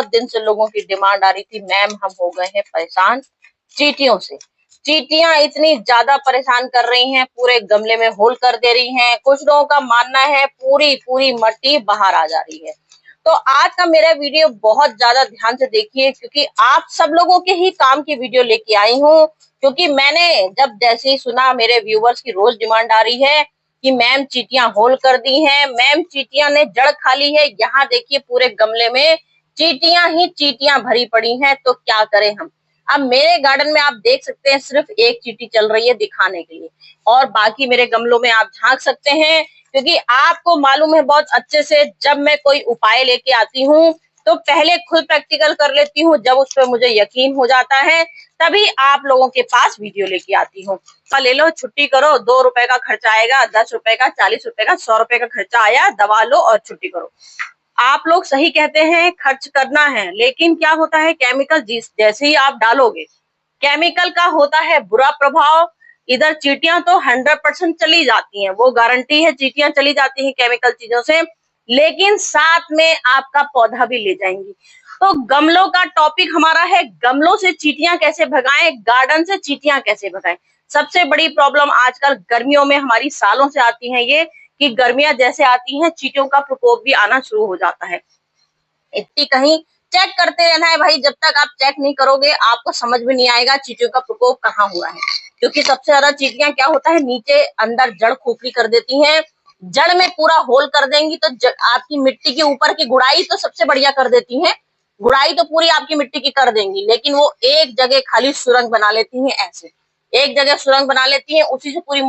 दिन से लोगों की डिमांड आ रही थी, मैम हम हो गए हैं परेशान चींटियों से। चींटियां इतनी ज्यादा परेशान कर रही हैं, पूरे गमले में होल कर दे रही हैं। कुछ लोगों का मानना है पूरी पूरी मट्टी बाहर आ जा रही है। तो आज का मेरा वीडियो बहुत ज्यादा ध्यान से देखिए, क्योंकि आप सब लोगों के ही काम की वीडियो लेके आई हूँ। क्योंकि मैंने जब जैसे ही सुना, मेरे व्यूवर्स की रोज डिमांड आ रही है कि मैम चींटियां होल कर दी हैं, मैम चींटियां ने जड़ खा ली है। यहाँ देखिए पूरे गमले में चींटियां ही चींटियां भरी पड़ी हैं, तो क्या करें हम। अब मेरे गार्डन में आप देख सकते हैं सिर्फ एक चींटी चल रही है दिखाने के लिए, और बाकी मेरे गमलों में आप झांक सकते हैं। क्योंकि आपको मालूम है बहुत अच्छे से, जब मैं कोई उपाय लेके आती हूँ तो पहले खुद प्रैक्टिकल कर लेती हूँ, जब उस पर मुझे यकीन हो जाता है तभी आप लोगों के पास वीडियो लेके आती हूँ। ले लो, छुट्टी करो, 2 रुपए का खर्चा आएगा, 10 रुपए का, 40 रुपए का, 100 रुपए का खर्चा आया, दवा लो और छुट्टी करो। आप लोग सही कहते हैं खर्च करना है, लेकिन क्या होता है केमिकल जैसे ही आप डालोगे, केमिकल का होता है बुरा प्रभाव। इधर चींटियां तो 100% चली जाती हैं, वो गारंटी है, चींटियां चली जाती हैं केमिकल चीजों से, लेकिन साथ में आपका पौधा भी ले जाएंगी। तो गमलों का टॉपिक हमारा है, गमलों से चींटियां कैसे भगाएं, गार्डन से चींटियां कैसे भगाएं। सबसे बड़ी प्रॉब्लम आजकल गर्मियों में हमारी सालों से आती है ये, कि गर्मियां जैसे आती हैं चींटियों का प्रकोप भी आना शुरू हो जाता है। इतनी कहीं चेक करते रहना है भाई, जब तक आप चेक नहीं करोगे आपको समझ में नहीं आएगा चींटियों का प्रकोप कहाँ हुआ है। क्योंकि सबसे ज्यादा चींटियां क्या होता है, नीचे अंदर जड़ खोखली कर देती हैं, जड़ में पूरा होल कर देंगी, तो आपकी मिट्टी के ऊपर की गुड़ाई तो सबसे बढ़िया कर देती हैं, गुड़ाई तो पूरी आपकी मिट्टी की कर देंगी, लेकिन वो एक जगह खाली सुरंग बना लेती हैं। ऐसे एक जगह सुरंग बना लेती है, उसी से पूरी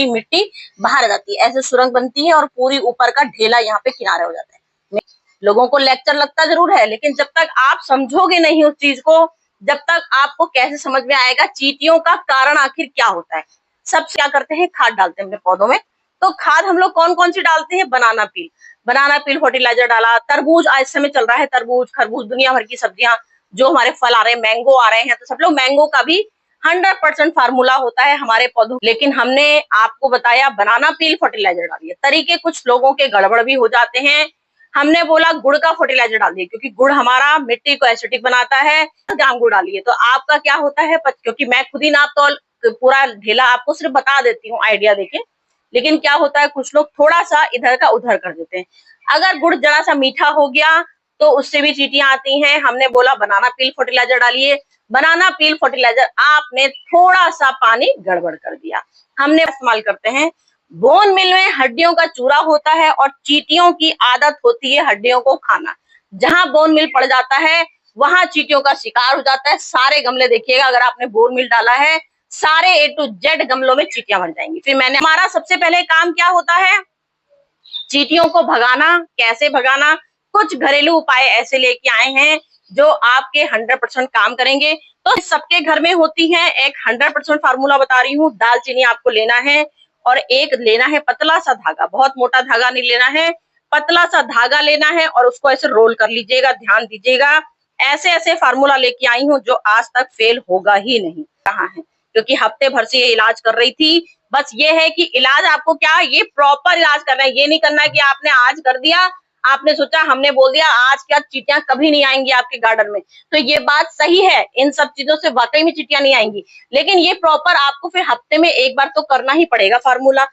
मिट्टी बाहर आ जाती है, ऐसे सुरंग बनती है और पूरी ऊपर का ढेला यहाँ पे किनारे हो जाता है। लोगों को लेक्चर लगता जरूर है, लेकिन जब तक आप समझोगे नहीं उस चीज को, जब तक आपको कैसे समझ में आएगा चींटियों का कारण आखिर क्या होता है। सब क्या करते हैं, खाद डालते हैं अपने पौधों में। तो खाद हम लोग कौन कौन सी डालते हैं, बनाना पील फर्टिलाइजर डाला, तरबूज आज समय चल रहा है, तरबूज खरबूज दुनिया भर की सब्जियां जो हमारे फल आ रहे हैं, मैंगो आ रहे हैं, तो सब लोग मैंगो का भी 100% फार्मूला होता है हमारे पौधों। लेकिन हमने आपको बताया बनाना पील फर्टिलाइजर डालिए, तरीके कुछ लोगों के गड़बड़ भी हो जाते हैं। हमने बोला गुड़ का फर्टिलाइजर डाल दिए, क्योंकि गुड़ हमारा मिट्टी को एसिडिक बनाता है, ग्राम गुड़ डालिए। तो आपका क्या होता है, क्योंकि मैं खुद ही नाप तो पूरा ढेला आपको सिर्फ बता देती हूँ आइडिया देके, लेकिन क्या होता है कुछ लोग थोड़ा सा इधर का उधर कर देते हैं। अगर गुड़ जरा सा मीठा हो गया तो उससे भी चींटियां आती हैं। हमने बोला बनाना पील फर्टिलाइजर डालिए, बनाना पील फर्टिलाइजर आपने थोड़ा सा पानी गड़बड़ कर दिया। हमने इस्तेमाल करते हैं बोन मिल में हड्डियों का चूरा होता है, और चींटियों की आदत होती है हड्डियों को खाना। जहां बोन मिल पड़ जाता है वहां चींटियों का शिकार हो जाता है। सारे गमले देखिएगा, अगर आपने बोन मिल डाला है, सारे A to Z गमलों में चींटियां मर जाएंगी। फिर हमारा सबसे पहले काम क्या होता है, चींटियों को भगाना। कैसे भगाना, कुछ घरेलू उपाय ऐसे लेके आए हैं जो आपके 100% काम करेंगे। तो सबके घर में होती है, एक 100% फार्मूला बता रही हूँ। दालचीनी आपको लेना है, और एक लेना है पतला सा धागा, बहुत मोटा धागा नहीं लेना है, पतला सा धागा लेना है, और उसको ऐसे रोल कर लीजिएगा। ध्यान दीजिएगा, ऐसे ऐसे फार्मूला लेके आई हूँ जो आज तक फेल होगा ही नहीं। कहाँ है, क्योंकि हफ्ते भर से ये इलाज कर रही थी। बस ये है कि इलाज आपको क्या, ये प्रॉपर इलाज करना है। ये नहीं करना है कि आपने आज कर दिया, आपने सोचा हमने बोल दिया आज क्या चींटियां कभी नहीं आएंगी आपके गार्डन में। तो ये बात सही है, इन सब चीजों से वाकई में चींटियां नहीं आएंगी, लेकिन ये प्रॉपर आपको फिर हफ्ते में एक बार तो करना ही पड़ेगा फार्मूला।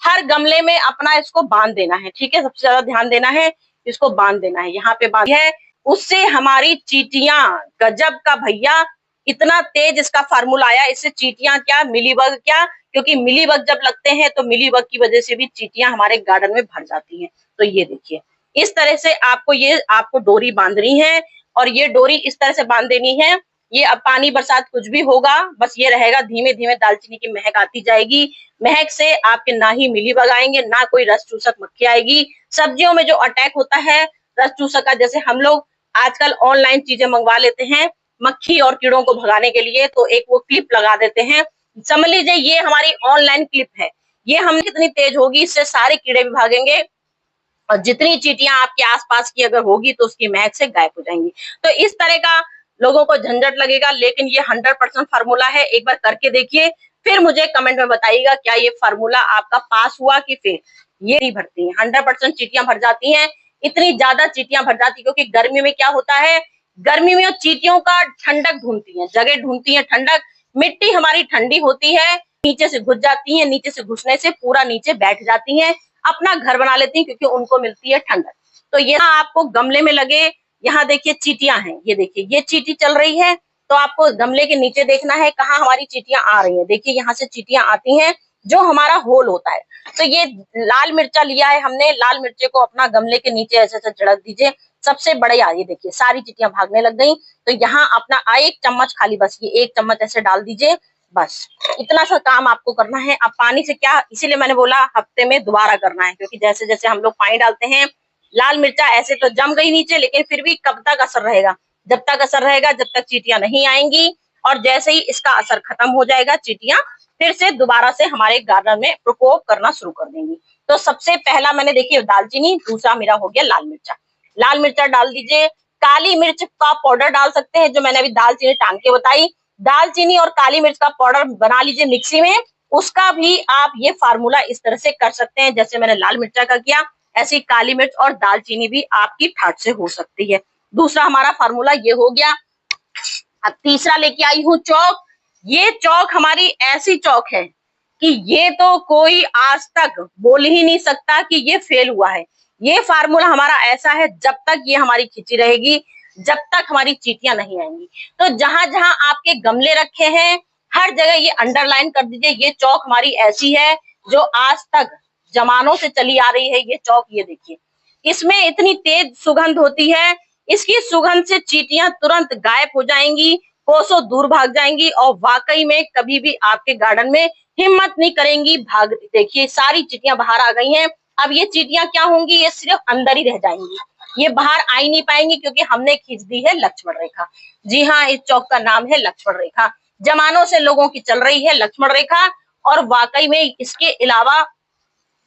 हर गमले में अपना इसको बांध देना है, ठीक है। सबसे ज्यादा ध्यान देना है, इसको बांध देना है, यहाँ पे बांध है। उससे हमारी चींटियां, गजब का भैया, इतना तेज इसका फार्मूला आया। इससे चींटियां क्या, मिलीबग क्या, क्योंकि मिलीबग जब लगते हैं तो मिलीबग की वजह से भी चींटियां हमारे गार्डन में भर जाती हैं। तो ये देखिए, इस तरह से आपको डोरी बांधनी है, और ये डोरी इस तरह से बांध देनी है। ये अब पानी बरसात कुछ भी होगा, बस ये रहेगा, धीमे धीमे दालचीनी की महक आती जाएगी। महक से आपके ना ही मिलीबग आएंगे, ना कोई रस चूसक मक्खी आएगी। सब्जियों में जो अटैक होता है रस चूसक का, जैसे हम लोग आजकल ऑनलाइन चीजें मंगवा लेते हैं मक्खी और कीड़ों को भगाने के लिए, तो एक वो क्लिप लगा देते हैं। समझ लीजिए ये हमारी ऑनलाइन क्लिप है, ये हम कितनी तेज होगी, इससे सारे कीड़े भी भागेंगे, और जितनी चींटियां आपके आसपास की अगर होगी तो उसकी महक से गायब हो जाएंगी। तो इस तरह का लोगों को झंझट लगेगा, लेकिन ये 100% फार्मूला है। एक बार करके देखिए, फिर मुझे कमेंट में बताइएगा क्या ये फार्मूला आपका पास हुआ कि फेल। ये नहीं भरती है, 100% चींटियां भर जाती हैं। इतनी ज्यादा चींटियां भर जाती, क्योंकि गर्मी में क्या होता है, गर्मी में चींटियों का ठंडक ढूंढती है, जगह ढूंढती है ठंडक। मिट्टी हमारी ठंडी होती है, नीचे से घुस जाती है, नीचे से घुसने से पूरा नीचे बैठ जाती है, अपना घर बना लेती है, क्योंकि उनको मिलती है ठंडक। तो ये आपको गमले में लगे, यहाँ देखिए चींटियां हैं, ये देखिए ये चींटी चल रही है, तो आपको गमले के नीचे देखना है कहाँ हमारी चींटियां आ रही है। देखिए यहाँ से चींटियां आती हैं, जो हमारा होल होता है। तो ये लाल मिर्चा लिया है हमने, लाल मिर्चे को अपना गमले के नीचे ऐसे ऐसे छिड़क दीजिए, सबसे बड़े आ, ये देखिए सारी चींटियां भागने लग गई। तो यहाँ अपना एक चम्मच खाली, बस ये एक चम्मच ऐसे डाल दीजिए, बस इतना सा काम आपको करना है। अब पानी से क्या, इसीलिए मैंने बोला हफ्ते में दोबारा करना है, क्योंकि जैसे जैसे हम लोग पानी डालते हैं, लाल मिर्चा ऐसे तो जम गई नीचे, लेकिन फिर भी कब तक असर रहेगा, जब तक असर रहेगा जब तक चींटियां नहीं आएंगी। और जैसे ही इसका असर खत्म हो जाएगा, चींटियां फिर से दोबारा से हमारे गार्डन में प्रकोप करना शुरू कर देंगी। तो सबसे पहला मैंने देखिए दालचीनी, दूसरा मेरा हो गया लाल मिर्चा। लाल मिर्चा डाल दीजिए, काली मिर्च का पाउडर डाल सकते हैं, जो मैंने अभी दालचीनी टांग के बताई। दालचीनी और काली मिर्च का पाउडर बना लीजिए मिक्सी में, उसका भी आप ये फार्मूला इस तरह से कर सकते हैं, जैसे मैंने लाल मिर्चा का किया, ऐसी काली मिर्च और दालचीनी भी आपकी ठाट से हो सकती है। दूसरा हमारा फार्मूला ये हो गया। अब तीसरा लेके आई हूँ चौक। ये चौक हमारी ऐसी चौक है कि ये तो कोई आज तक बोल ही नहीं सकता कि ये फेल हुआ है। ये फार्मूला हमारा ऐसा है, जब तक ये हमारी खिंची रहेगी, जब तक हमारी चींटियां नहीं आएंगी। तो जहां जहां आपके गमले रखे हैं, हर जगह ये अंडरलाइन कर दीजिए। ये चौक हमारी ऐसी है जो आज तक जमानों से चली आ रही है। ये चौक, ये देखिए, इसमें इतनी तेज सुगंध होती है, इसकी सुगंध से चींटियां तुरंत गायब हो जाएंगी, कोसों दूर भाग जाएंगी, और वाकई में कभी भी आपके गार्डन में हिम्मत नहीं करेंगी भाग। देखिए सारी चींटियां बाहर आ गई हैं। अब ये चींटियां क्या होंगी, ये सिर्फ अंदर ही रह जाएंगी, ये बाहर आ ही नहीं पाएंगी, क्योंकि हमने खींच दी है लक्ष्मण रेखा। जी हाँ, इस चौक का नाम है लक्ष्मण रेखा। जमानों से लोगों की चल रही है लक्ष्मण रेखा। और वाकई में इसके अलावा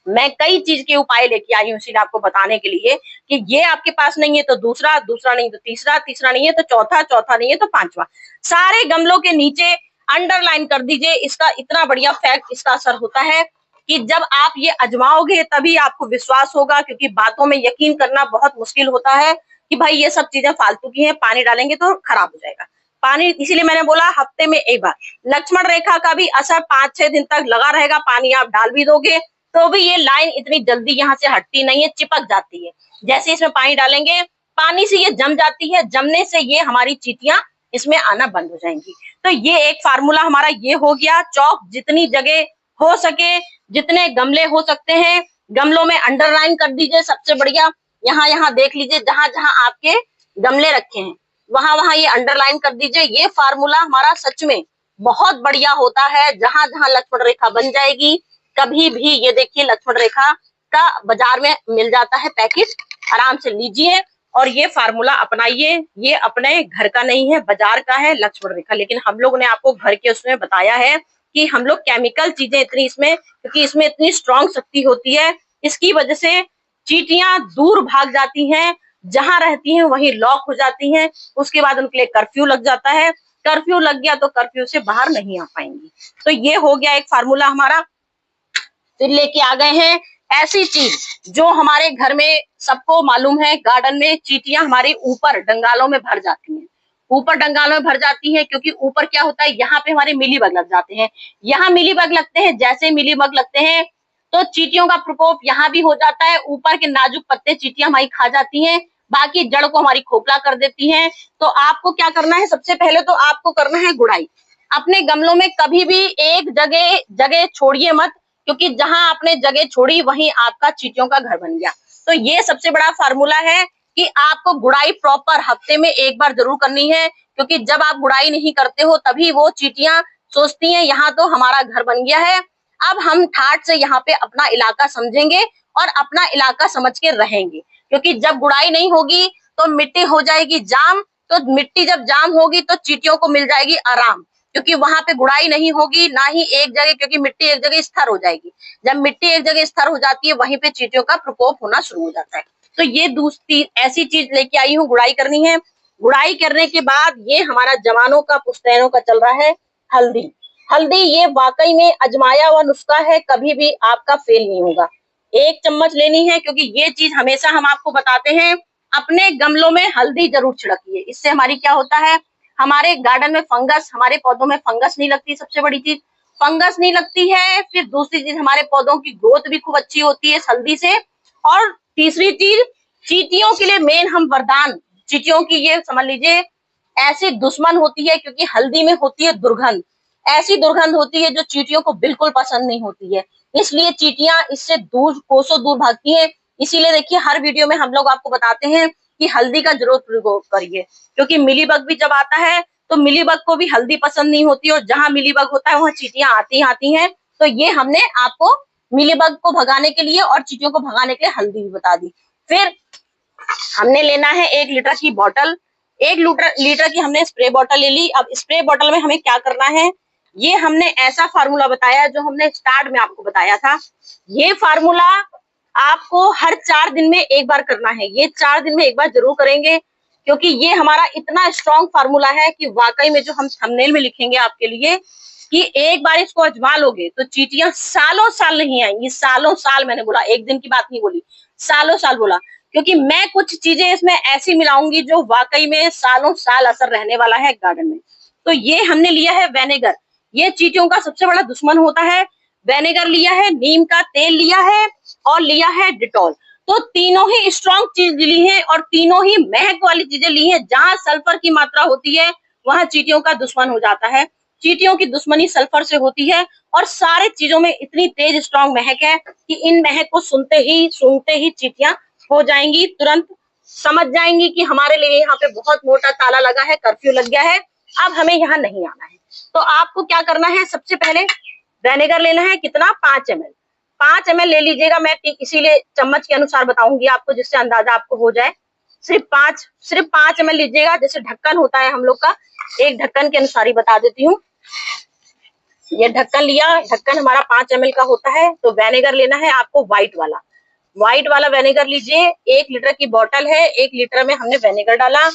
मैं कई चीज के उपाय लेके आई हूँ, इसीलिए आपको बताने के लिए कि ये आपके पास नहीं है तो दूसरा, दूसरा नहीं तो तीसरा, तीसरा नहीं है तो चौथा, चौथा नहीं है तो पांचवा। सारे गमलों के नीचे अंडरलाइन कर दीजिए। इसका इतना बढ़िया फैक्ट, इसका असर होता है कि जब आप ये आजमाओगे तभी आपको विश्वास होगा, क्योंकि बातों में यकीन करना बहुत मुश्किल होता है कि भाई ये सब चीजें फालतू की हैं, पानी डालेंगे तो खराब हो जाएगा पानी। इसीलिए मैंने बोला हफ्ते में एक बार। लक्ष्मण रेखा का भी असर 5-6 दिन तक लगा रहेगा, पानी आप डाल भी दोगे तो भी ये लाइन इतनी जल्दी यहाँ से हटती नहीं है, चिपक जाती है। जैसे इसमें पानी डालेंगे, पानी से ये जम जाती है, जमने से ये हमारी चींटियां इसमें आना बंद हो जाएंगी। तो ये एक फार्मूला हमारा ये हो गया। चौक जितनी जगह हो सके, जितने गमले हो सकते हैं, गमलों में अंडरलाइन कर दीजिए। सबसे बढ़िया यहाँ यहाँ देख लीजिए, जहां जहां आपके गमले रखे हैं वहां वहां ये अंडरलाइन कर दीजिए। ये फार्मूला हमारा सच में बहुत बढ़िया होता है। जहां जहां लक्ष्मण रेखा बन जाएगी, कभी भी ये देखिए लक्ष्मण रेखा का बाजार में मिल जाता है पैकेट, आराम से लीजिए और ये फार्मूला अपनाइए। ये अपने घर का नहीं है, बाजार का है लक्ष्मण रेखा, लेकिन हम लोग ने आपको घर के उसमें बताया है कि हम लोग केमिकल चीजें इतनी इसमें, क्योंकि इसमें इतनी स्ट्रॉन्ग शक्ति होती है, इसकी वजह से चींटियां दूर भाग जाती हैं, जहां रहती हैं वहीं लॉक हो जाती हैं। उसके बाद उनके लिए कर्फ्यू लग जाता है, कर्फ्यू लग गया तो कर्फ्यू से बाहर नहीं आ पाएंगी। तो ये हो गया एक फार्मूला हमारा। फिर लेके आ गए हैं ऐसी चीज जो हमारे घर में सबको मालूम है, गार्डन में चींटियां हमारे ऊपर डंगालों में भर जाती हैं। ऊपर डंगालों में भर जाती है क्योंकि ऊपर क्या होता है, यहाँ पे हमारे मिलीबग लग जाते हैं। यहाँ मिलीबग लगते हैं, जैसे मिलीबग लगते हैं तो चींटियों का प्रकोप यहाँ भी हो जाता है। ऊपर के नाजुक पत्ते चींटियां हमारी खा जाती हैं, बाकी जड़ को हमारी खोखला कर देती हैं। तो आपको क्या करना है, सबसे पहले तो आपको करना है गुड़ाई। अपने गमलों में कभी भी एक जगह जगह छोड़िए मत, क्योंकि जहां आपने जगह छोड़ी वहीं आपका चींटियों का घर बन गया। तो ये सबसे बड़ा फार्मूला है कि आपको गुड़ाई प्रॉपर हफ्ते में एक बार जरूर करनी है, क्योंकि जब आप गुड़ाई नहीं करते हो तभी वो चींटियां सोचती हैं यहाँ तो हमारा घर बन गया है। अब हम ठाट से यहाँ पे अपना इलाका समझेंगे और अपना इलाका समझ के रहेंगे, क्योंकि जब गुड़ाई नहीं होगी तो मिट्टी हो जाएगी जाम। तो मिट्टी जब जाम होगी तो चींटियों को मिल जाएगी आराम, क्योंकि वहां पे गुड़ाई नहीं होगी ना ही एक जगह, क्योंकि मिट्टी एक जगह स्थिर हो जाएगी। जब मिट्टी एक जगह स्थिर हो जाती है वहीं पे चींटियों का प्रकोप होना शुरू हो जाता है। तो ये दूसरी ऐसी चीज लेके आई हूँ, गुड़ाई करनी है। गुड़ाई करने के बाद ये हमारा जवानों का पुश्तैनों का चल रहा है हल्दी। हल्दी ये वाकई में अजमाया हुआ नुस्खा है, कभी भी आपका फेल नहीं होगा। 1 चम्मच लेनी है, क्योंकि ये चीज हमेशा हम आपको बताते हैं, अपने गमलों में हल्दी जरूर छिड़किए। इससे हमारी क्या होता है, हमारे गार्डन में फंगस, हमारे पौधों में फंगस नहीं लगती। सबसे बड़ी चीज फंगस नहीं लगती है। फिर दूसरी चीज, हमारे पौधों की ग्रोथ भी खूब अच्छी होती है हल्दी से। और तीसरी चीज, चींटियों के लिए मेन हम वरदान, चींटियों की ये समझ लीजिए ऐसी दुश्मन होती है, क्योंकि हल्दी में होती है दुर्गंध। ऐसी दुर्गंध होती है जो चींटियों को बिल्कुल पसंद नहीं होती है, इसलिए चींटियां इससे दूर, कोसों दूर भागती हैं। इसीलिए देखिए हर वीडियो में हम लोग आपको बताते हैं कि हल्दी का जरूर प्रयोग करिए, क्योंकि मिलीबग भी जब आता है तो मिलीबग को भी हल्दी पसंद नहीं होती, और जहां मिलीबग होता है वहां चींटियां आती हैं। तो ये हमने आपको मिलीबग को भगाने के लिए और चींटियों को भगाने के लिए हल्दी भी बता दी। फिर हमने लेना है 1 लीटर की बॉटल। 1 लीटर की हमने स्प्रे बॉटल ले ली। अब स्प्रे बॉटल में हमें क्या करना है, ये हमने ऐसा फार्मूला बताया जो हमने स्टार्ट में आपको बताया था। ये फार्मूला आपको हर 4 दिन में एक बार करना है। ये 4 दिन में एक बार जरूर करेंगे, क्योंकि ये हमारा इतना स्ट्रॉन्ग फार्मूला है कि वाकई में जो हम थंबनेल में लिखेंगे आपके लिए, कि एक बार इसको आजमा लोगे तो चींटियां सालों साल नहीं आएंगी। सालों साल मैंने बोला, एक दिन की बात नहीं बोली, सालों साल बोला, क्योंकि मैं कुछ चीजें इसमें ऐसी मिलाऊंगी जो वाकई में सालों साल असर रहने वाला है गार्डन में। तो ये हमने लिया है वेनेगर, ये चींटियों का सबसे बड़ा दुश्मन होता है। वेनेगर लिया है, नीम का तेल लिया है, और लिया है डिटॉल। तो तीनों ही स्ट्रॉन्ग चीज ली है, और तीनों ही महक वाली चीजें ली है। जहां सल्फर की मात्रा होती है वहां चींटियों का दुश्मन हो जाता है। चींटियों की दुश्मनी सल्फर से होती है, और सारे चीजों में इतनी तेज स्ट्रॉन्ग महक है कि इन महक को सूंघते ही चींटियां हो जाएंगी, तुरंत समझ जाएंगी कि हमारे लिए यहाँ पे बहुत मोटा ताला लगा है, कर्फ्यू लग गया है, अब हमें यहाँ नहीं आना है। तो आपको क्या करना है, सबसे पहले विनेगर लेना है, कितना, 5 ml। 5 ml ले लीजिएगा, मैं इसीलिए चम्मच के अनुसार बताऊंगी आपको, जिससे अंदाजा आपको हो जाए। सिर्फ 5 ml लीजिएगा। जैसे ढक्कन होता है हम लोग का, एक ढक्कन के अनुसार ही बता देती हूँ। ये ढक्कन लिया, ढक्कन हमारा 5 ml का होता है। तो विनेगर लेना है आपको व्हाइट वाला विनेगर लीजिए। 1 लीटर की बोतल है, 1 लीटर में हमने विनेगर डाला।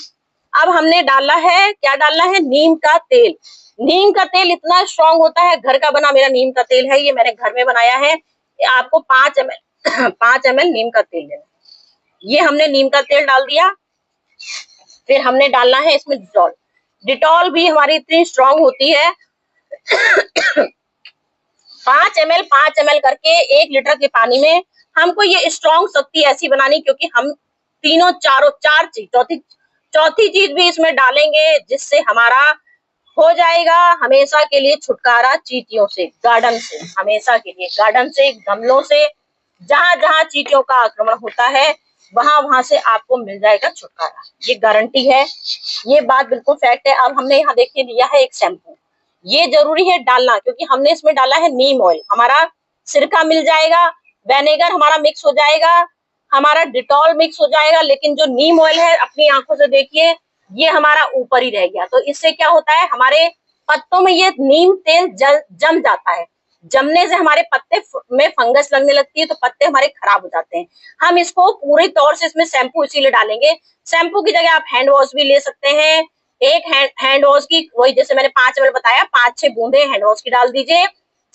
अब हमने डाला है, क्या डालना है, नीम का तेल। नीम का तेल इतना स्ट्रॉन्ग होता है, घर का बना मेरा नीम का तेल है, ये मैंने घर में बनाया है। आपको 5 ml 5 ml नीम का तेल लेना। ये हमने नीम का तेल डाल दिया। फिर हमने डालना है इसमें डिटॉल। डिटॉल भी हमारी इतनी स्ट्रॉन्ग होती है 5 ml करके 1 लीटर के पानी में। हमको ये स्ट्रॉन्ग शक्ति ऐसी बनानी, क्योंकि हम तीनों चार चीज, चौथी चीज भी इसमें डालेंगे, जिससे हमारा हो जाएगा हमेशा के लिए छुटकारा चींटियों से, गार्डन से, हमेशा के लिए गार्डन से, गमलों से। जहां जहां चींटियों का आक्रमण होता है वहां से आपको मिल जाएगा छुटकारा, ये गारंटी है, ये बात बिल्कुल फैक्ट है। अब हमने यहाँ देखिए लिया है एक शैम्पू, ये जरूरी है डालना, क्योंकि हमने इसमें डाला है नीम ऑयल, हमारा सिरका मिल जाएगा, विनेगर हमारा मिक्स हो जाएगा, हमारा डिटॉल मिक्स हो जाएगा, लेकिन जो नीम ऑयल है अपनी आंखों से देखिए ये हमारा ऊपर ही रह गया। तो इससे क्या होता है, हमारे पत्तों में ये नीम तेल जम जाता है। जमने से हमारे पत्ते में फंगस लगने लगती है, तो पत्ते हमारे खराब हो जाते हैं। हम इसको पूरी तौर से इसमें शैम्पू इसीलिए डालेंगे। शैम्पू की जगह आप हैंड वॉश भी ले सकते हैं। एक हैंड वॉश की, वही जैसे मैंने 5 ml बताया, 5-6 बूंदे हैंड वॉश की डाल दीजिए।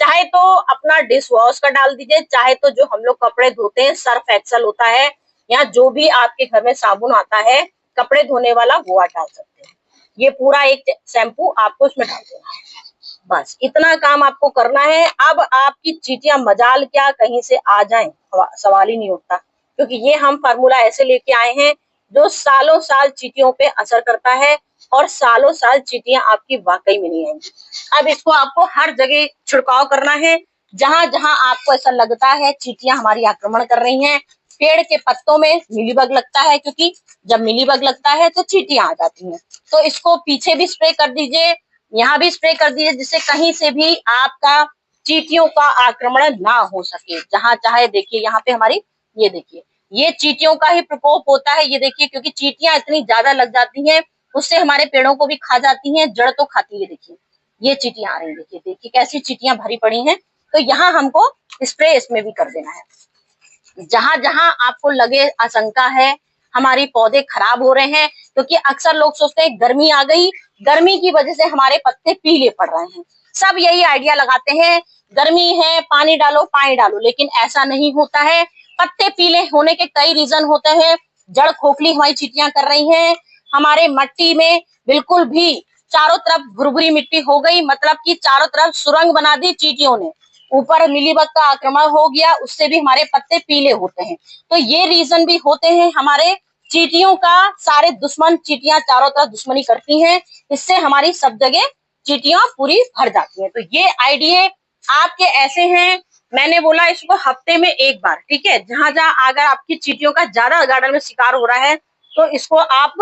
चाहे तो अपना डिश वॉश का डाल दीजिए, चाहे तो जो हम लोग कपड़े धोते हैं सर्फ एक्सल होता है, या जो भी आपके घर में साबुन आता है कपड़े धोने वाला, वो आप डाल सकते हैं। ये पूरा एक शैम्पू आपको इसमें डाल देना है, बस इतना काम आपको करना है। अब आपकी चींटियां मजाल क्या कहीं से आ जाएं, सवाल ही नहीं उठता, क्योंकि ये हम फार्मूला ऐसे लेके आए हैं जो सालों साल चींटियों पे असर करता है, और सालों साल चींटियां आपकी वाकई में नहीं आएंगी। अब इसको आपको हर जगह छिड़काव करना है, जहां जहां आपको ऐसा लगता है चींटियां हमारी आक्रमण कर रही हैं। पेड़ के पत्तों में मिलीबग लगता है, क्योंकि जब मिलीबग लगता है तो चींटियां आ जाती हैं। तो इसको पीछे भी स्प्रे कर दीजिए, यहाँ भी स्प्रे कर दीजिए, जिससे कहीं से भी आपका चींटियों का आक्रमण ना हो सके। जहां चाहे देखिए, यहाँ पे हमारी ये देखिए, ये चींटियों का ही प्रकोप होता है, ये देखिए, क्योंकि चींटियां इतनी ज्यादा लग जाती हैं, उससे हमारे पेड़ों को भी खा जाती हैं, जड़ तो खाती है। देखिए ये चींटियां आ रही, देखिए देखिए कैसी चींटियां भरी पड़ी हैं। तो यहाँ हमको स्प्रे इसमें भी कर देना है। जहां जहां आपको लगे आशंका है हमारे पौधे खराब हो रहे हैं, क्योंकि अक्सर लोग सोचते हैं गर्मी आ गई, गर्मी की वजह से हमारे पत्ते पीले पड़ रहे हैं। सब यही आइडिया लगाते हैं गर्मी है पानी डालो, लेकिन ऐसा नहीं होता है। पत्ते पीले होने के कई रीजन होते हैं। जड़ खोखली हमारी चींटियां कर रही हैं। हमारे मट्टी में बिल्कुल भी चारों तरफ भुरभुरी मिट्टी हो गई, मतलब कि चारों तरफ सुरंग बना दी चींटियों ने। ऊपर मिलीबग का आक्रमण हो गया, उससे भी हमारे पत्ते पीले होते हैं। तो ये रीजन भी होते हैं हमारे चींटियों का। सारे दुश्मन चींटियां चारों तरफ दुश्मनी करती हैं, इससे हमारी सब जगह चींटियां पूरी भर जाती हैं। तो ये आइडिया आपके ऐसे हैं, मैंने बोला इसको हफ्ते में एक बार, ठीक है। जहां जहां अगर आपकी चींटियों का ज्यादा गार्डन में शिकार हो रहा है तो इसको आप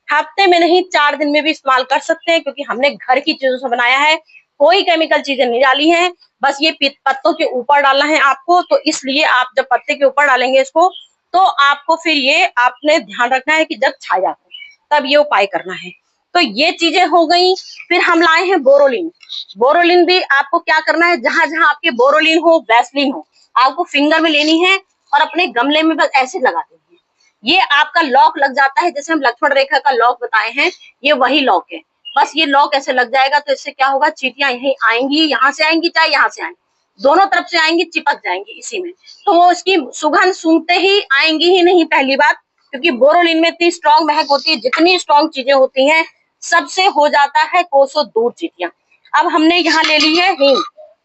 हफ्ते में नहीं 4 दिन में भी इस्तेमाल कर सकते हैं, क्योंकि हमने घर की चीजों से बनाया है, कोई केमिकल चीजें नहीं डाली है। बस ये पत्तों के ऊपर डालना है आपको, तो इसलिए आप जब पत्ते के ऊपर डालेंगे इसको, तो आपको फिर ये आपने ध्यान रखना है कि जब छाया हो तब ये उपाय करना है। तो ये चीजें हो गई। फिर हम लाए हैं बोरोलिन। बोरोलिन भी आपको क्या करना है, जहां जहां आपके बोरोलिन हो, वैसलीन हो, आपको फिंगर में लेनी है और अपने गमले में बस ऐसे लगा देनी है। ये आपका लॉक लग जाता है, जैसे हम लक्ष्मण रेखा का लॉक बताए हैं, ये वही लॉक है। बस ये लॉक ऐसे लग जाएगा, तो इससे क्या होगा, चींटियां यहीं आएंगी, यहाँ से आएंगी चाहे यहाँ से आएंगी, दोनों तरफ से आएंगी, चिपक जाएंगी इसी में। तो वो इसकी सुगंध सूंघते ही आएंगी ही नहीं, पहली बात, क्योंकि बोरोलिन में इतनी स्ट्रॉन्ग महक होती है, जितनी स्ट्रॉन्ग चीजें होती हैं सबसे हो जाता है कोसों दूर चींटियां। अब हमने यहाँ ले ली है हींग।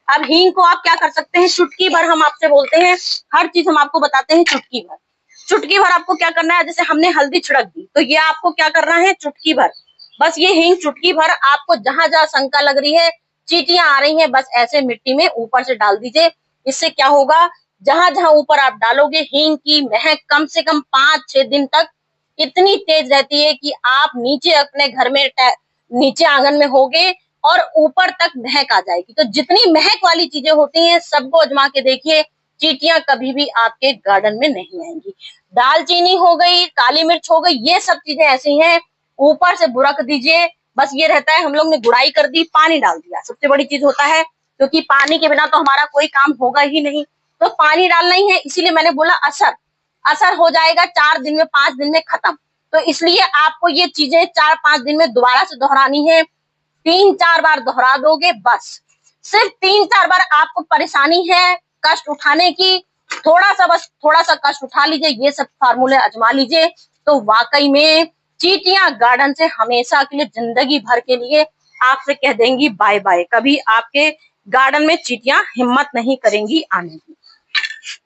अब हींग को आप क्या कर सकते हैं, चुटकी भर, हम आपसे बोलते हैं हर चीज हम आपको बताते हैं चुटकी भर। चुटकी भर आपको क्या करना है, जैसे हमने हल्दी छिड़क दी, तो ये आपको क्या करना है, चुटकी भर, बस ये हींग चुटकी भर आपको जहां जहां शंका लग रही है, चींटियां आ रही हैं, बस ऐसे मिट्टी में ऊपर से डाल दीजिए। इससे क्या होगा, जहां जहां ऊपर आप डालोगे, हींग की महक कम से कम 5-6 दिन तक इतनी तेज रहती है कि आप नीचे अपने घर में नीचे आंगन में होगे और ऊपर तक महक आ जाएगी। तो जितनी महक वाली चीजें होती हैं सबको आजमा के देखिए, चींटियां कभी भी आपके गार्डन में नहीं आएंगी। दालचीनी हो गई, काली मिर्च हो गई, ये सब चीजें ऐसी हैं, ऊपर से बुरक दीजिए। बस ये रहता है, हम लोग ने गुड़ाई कर दी, पानी डाल दिया, सबसे बड़ी चीज होता है, क्योंकि पानी के बिना तो हमारा कोई काम होगा ही नहीं, तो पानी डालना ही है। इसीलिए मैंने बोला असर हो जाएगा 4 दिन में, 5 दिन में खत्म। तो इसलिए आपको ये चीजें 4-5 दिन में दोबारा से दोहरानी है। 3-4 बार दोहरा दोगे, बस सिर्फ 3-4 बार आपको परेशानी है कष्ट उठाने की, बस थोड़ा सा कष्ट उठा लीजिए, ये सब फार्मूले आजमा लीजिए, तो वाकई में चींटियां गार्डन से हमेशा के लिए, जिंदगी भर के लिए आपसे कह देंगी बाय बाय। कभी आपके गार्डन में चींटियां हिम्मत नहीं करेंगी आने की।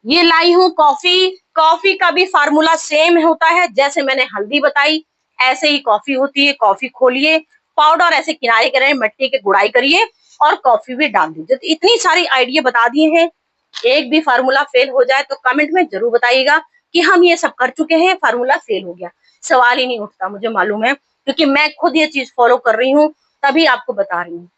ये लाई हूँ कॉफी। कॉफी का भी फार्मूला सेम होता है, जैसे मैंने हल्दी बताई ऐसे ही कॉफी होती है। कॉफी खोलिए, पाउडर ऐसे किनारे करें, मिट्टी के गुड़ाई करिए और कॉफी भी डाल दीजिए। तो इतनी सारी आइडिया बता दिए हैं, एक भी फार्मूला फेल हो जाए तो कमेंट में जरूर बताइएगा कि हम ये सब कर चुके हैं, फार्मूला फेल हो गया, सवाल ही नहीं उठता, मुझे मालूम है, क्योंकि मैं खुद ये चीज फॉलो कर रही हूँ, तभी आपको बता रही हूँ।